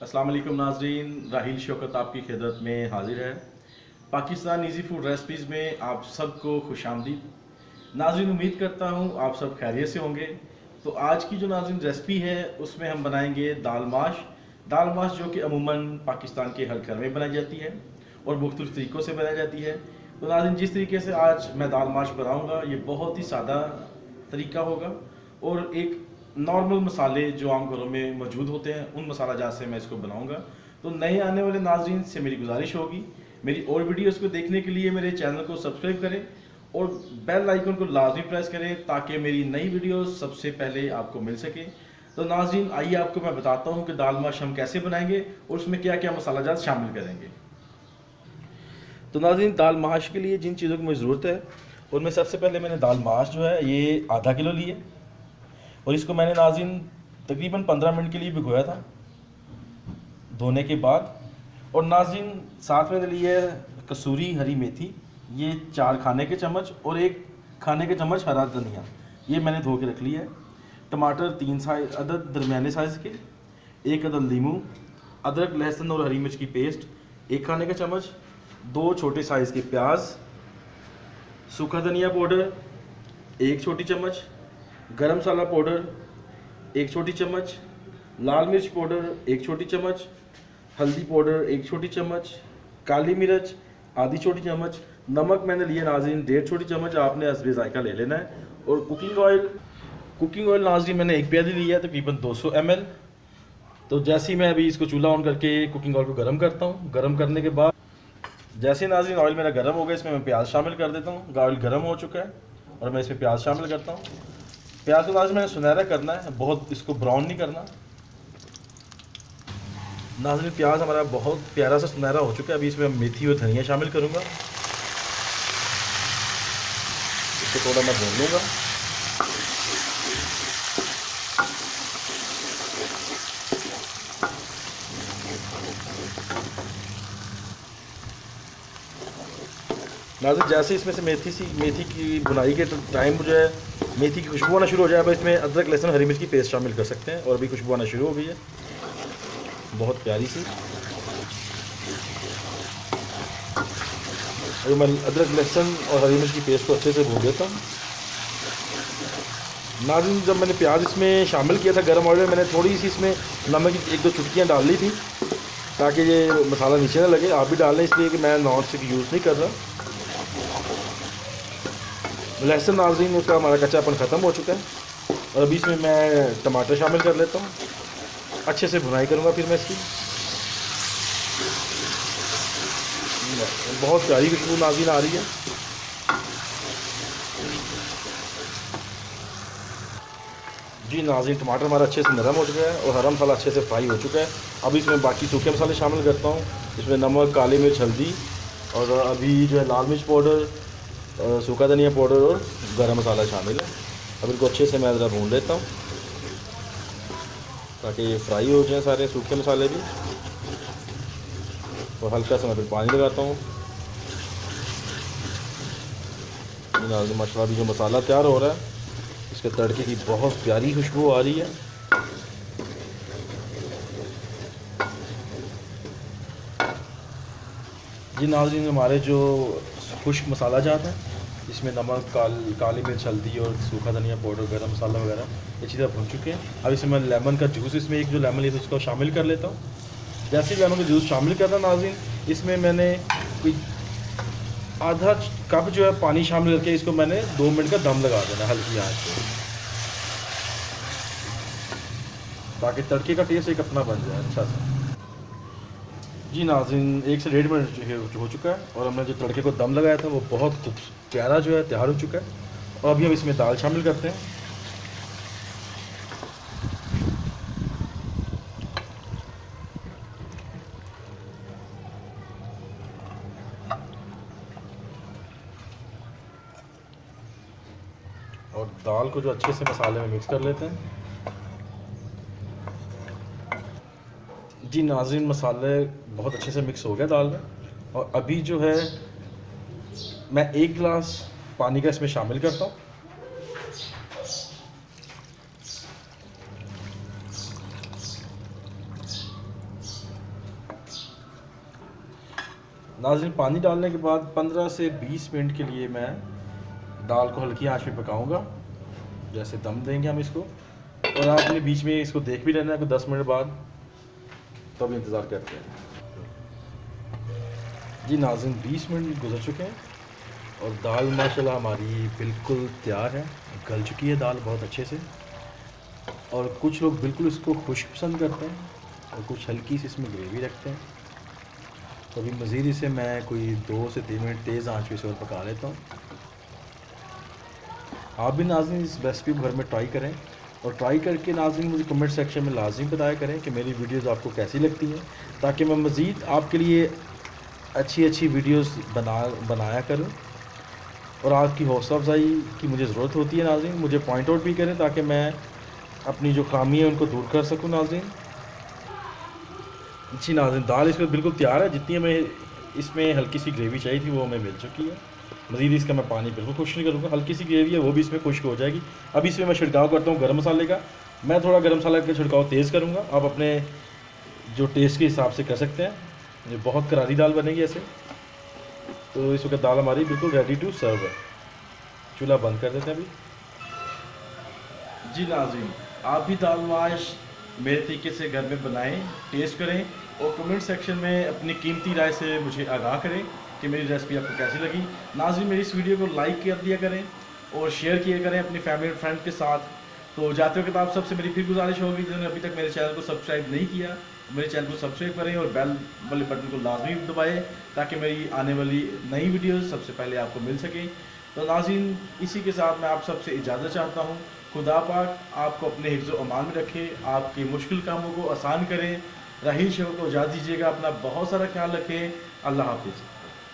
अस्सलाम वालेकुम नाज़रीन, राहिल शौकत आपकी खिदमत में हाजिर है। पाकिस्तान इजी फूड रेसिपीज़ में आप सबको खुशामदीद। नाज़रीन, उम्मीद करता हूँ आप सब खैरियत से होंगे। तो आज की जो नाज़रीन रेसिपी है उसमें हम बनाएंगे दाल माश जो कि अमूमन पाकिस्तान के हर घर में बनाई जाती है और मुख्तलिफ तरीक़ों से बनाई जाती है। तो नाज़रीन, जिस तरीके से आज मैं दाल माश बनाऊँगा ये बहुत ही सादा तरीका होगा और एक नॉर्मल मसाले जो आम घरों में मौजूद होते हैं उन मसाला जात से मैं इसको बनाऊंगा। तो नए आने वाले नाजरीन से मेरी गुजारिश होगी, मेरी और वीडियोस को देखने के लिए मेरे चैनल को सब्सक्राइब करें और बेल आइकन को लाजमी प्रेस करें ताकि मेरी नई वीडियोस सबसे पहले आपको मिल सके। तो नाजरीन, आइए आपको मैं बताता हूँ कि दाल माश हम कैसे बनाएंगे और उसमें क्या क्या मसाला जात शामिल करेंगे। तो नाजरीन, दाल माश के लिए जिन चीज़ों की मुझे ज़रूरत है उनमें सबसे पहले मैंने दाल माश जो है ये आधा किलो लिए और इसको मैंने नाज़रीन तकरीबन 15 मिनट के लिए भिगोया था धोने के बाद। और नाज़रीन साथ में लिए कसूरी हरी मेथी, ये 4 खाने के चम्मच और 1 खाने के चम्मच हरा धनिया, ये मैंने धो के रख लिया है। टमाटर 3 अदद दरमियाने साइज़ के, 1 अदद लीमू, अदरक लहसुन और हरी मिर्च की पेस्ट 1 खाने का चम्मच, 2 छोटे साइज़ के प्याज, सूखा धनिया पाउडर 1 छोटी चम्मच, गरम मसाला पाउडर 1 छोटी चम्मच, लाल मिर्च पाउडर 1 छोटी चम्मच, हल्दी पाउडर 1 छोटी चम्मच, काली मिर्च आधी छोटी चम्मच, नमक मैंने लिया नाज़रीन 1.5 छोटी चम्मच, आपने हस्बे ज़ायका ले लेना है। और कुकिंग ऑयल नाज़रीन मैंने 1 प्याली लिया है तकरीबन 200 ml। तो जैसे ही मैं अभी इसको चूल्हा ऑन करके कुकिंग ऑयल को गर्म करता हूँ, गर्म करने के बाद जैसे नाज़रीन ऑयल मेरा गर्म हो गया इसमें मैं प्याज शामिल कर देता हूँ। ऑयल गर्म हो चुका है और मैं इसमें प्याज शामिल करता हूँ। प्याज को नाज़रीन मैंने सुनहरा करना है, बहुत इसको ब्राउन नहीं करना। नाज़रीन प्याज हमारा बहुत प्यारा सा सुनहरा हो चुका है। अभी इसमें मेथी और धनिया शामिल करूँगा, इसको थोड़ा मैं भून लूँगा। नाज़रीन जैसे इसमें से मेथी की बुनाई के टाइम जो है मेथी की खुशबू आना शुरू हो जाए, अब इसमें अदरक लहसुन हरी मिर्च की पेस्ट शामिल कर सकते हैं। और अभी खुशबू आना शुरू हो गई है बहुत प्यारी सी। और मैं अदरक लहसुन और हरी मिर्च की पेस्ट को अच्छे से भून देता हूँ। नाज़रीन जब मैंने प्याज इसमें शामिल किया था गर्म ऑयल में, मैंने थोड़ी सी इसमें नमक की 1-2 चुटकियाँ डाल ली थी ताकि ये मसाला नीचे ना लगे। आप भी डाल लें, इसलिए कि मैं नॉन स्टिक यूज़ नहीं कर रहा। लहसुन नाज़रीन उसका हमारा कच्चापन ख़त्म हो चुका है और अभी इसमें मैं टमाटर शामिल कर लेता हूँ। अच्छे से भुनाई करूँगा फिर मैं इसकी। बहुत प्यारी खुशबू नाज़रीन आ रही है। जी नाज़रीन, टमाटर हमारा अच्छे से नरम हो चुका है और हरा मसाला अच्छे से फ्राई हो चुका है। अब इसमें बाकी सूखे मसाले शामिल करता हूँ। इसमें नमक, काली मिर्च, हल्दी और अभी जो है लाल मिर्च पाउडर, सूखा धनिया पाउडर और गरम मसाला शामिल है। अब इनको अच्छे से मैं ज़रा भून लेता हूँ ताकि ये फ्राई हो जाए सारे सूखे मसाले भी। और हल्का सा मैं फिर पानी लगाता हूँ। माशाल्लाह अभी जो मसाला तैयार हो रहा है इसके तड़के की बहुत प्यारी खुशबू आ रही है। जी नाज़रीन, हमारे जो खुश्क मसाला जात है इसमें नमक, काली मिर्च, हल्दी और सूखा धनिया पाउडर, गरम मसाला वगैरह अच्छी तरह भून चुके हैं। अब इसमें मैं लेमन का जूस, इसमें एक जो लेमन लिया था उसको शामिल कर लेता हूँ। जैसे ही लेमन का जूस शामिल करना नाज़रीन, इसमें मैंने कोई आधा कप जो है पानी शामिल करके इसको मैंने 2 मिनट का दम लगा देना हल्की आंच पे, ताकि तड़के का टेस्ट एक अपना बन जाए अच्छा सा। जी नाज़रीन 1 से 1.5 मिनट हो चुका है और हमने जो तड़के को दम लगाया था वो बहुत खूब प्यारा जो है तैयार हो चुका है। और अभी हम इसमें दाल शामिल करते हैं। और दाल को जो अच्छे से मसाले में मिक्स कर लेते हैं। जी नाज़रीन मसाले बहुत अच्छे से मिक्स हो गया दाल में और अभी जो है मैं 1 गिलास पानी का इसमें शामिल करता हूँ। नाज़रीन, पानी डालने के बाद 15 से 20 मिनट के लिए मैं दाल को हल्की आंच पे पकाऊंगा, जैसे दम देंगे हम इसको। और आपने बीच में इसको देख भी लेना है कि 10 मिनट बाद, तो अभी इंतज़ार करते हैं। जी नाज़रीन, 20 मिनट गुजर चुके हैं और दाल माशाल्लाह हमारी बिल्कुल तैयार है, गल चुकी है दाल बहुत अच्छे से। और कुछ लोग बिल्कुल इसको खुश्क पसंद करते हैं और कुछ हल्की सी इसमें ग्रेवी रखते हैं। तो अभी मज़ीद इसे मैं कोई 2 से 3 मिनट तेज़ आंच पे इसे और पका लेता हूँ। आप भी नाज़रीन इस रेसिपी को घर में ट्राई करें और ट्राई करके नाज़रीन मुझे कमेंट सेक्शन में लाज़िम बताया करें कि मेरी वीडियोज़ आपको कैसी लगती हैं, ताकि मैं मज़ीद आपके लिए अच्छी अच्छी वीडियोज़ बनाया करूँ। और आपकी हौसला अफजाई की मुझे ज़रूरत होती है नाज़रीन, मुझे पॉइंट आउट भी करें ताकि मैं अपनी जो खामी है उनको दूर कर सकूँ नाज़रीन। जी नाज़रीन, दाल इसमें बिल्कुल तैयार है, जितनी हमें इसमें हल्की सी ग्रेवी चाहिए थी वो हमें मिल चुकी है। मज़ीद इसका मैं पानी बिल्कुल खुश्क नहीं करूँगा, हल्की सी ग्रेवी है वो भी इसमें खुश्क हो जाएगी। अब इसमें मैं छिड़काव करता हूँ गर्म मसाले का। मैं थोड़ा गर्म मसाला का छिड़काव तेज़ करूँगा, आप अपने जो टेस्ट के हिसाब से कर सकते हैं। ये बहुत करारी दाल बनेगी ऐसे। तो इस वक्त दाल हमारी बिल्कुल रेडी टू सर्व है। चूल्हा बंद कर देते हैं अभी। जी नाज़रीन, आप भी दाल माश मेरे तरीके से घर में बनाएं, टेस्ट करें और कमेंट सेक्शन में अपनी कीमती राय से मुझे आगाह करें कि मेरी रेसिपी आपको कैसी लगी। नाज़रीन, मेरी इस वीडियो को लाइक कर दिया करें और शेयर किया करें अपनी फैमिली और फ्रेंड के साथ। तो जाते वक्त आप सबसे मेरी फिर गुजारिश होगी, जिन्होंने अभी तक मेरे चैनल को सब्सक्राइब नहीं किया, मेरे चैनल को सब्सक्राइब करें और बेल वाले बटन को लाजमी दबाएं ताकि मेरी आने वाली नई वीडियोस सबसे पहले आपको मिल सके। तो नाज़रीन, इसी के साथ मैं आप सबसे इजाज़त चाहता हूँ। खुदा पाक आपको अपने हिफ्ज़ व अमान में रखे, आपके मुश्किल कामों को आसान करें। राहील शो को इजाज़त दीजिएगा, अपना बहुत सारा ख्याल रखें। अल्लाह हाफिज़।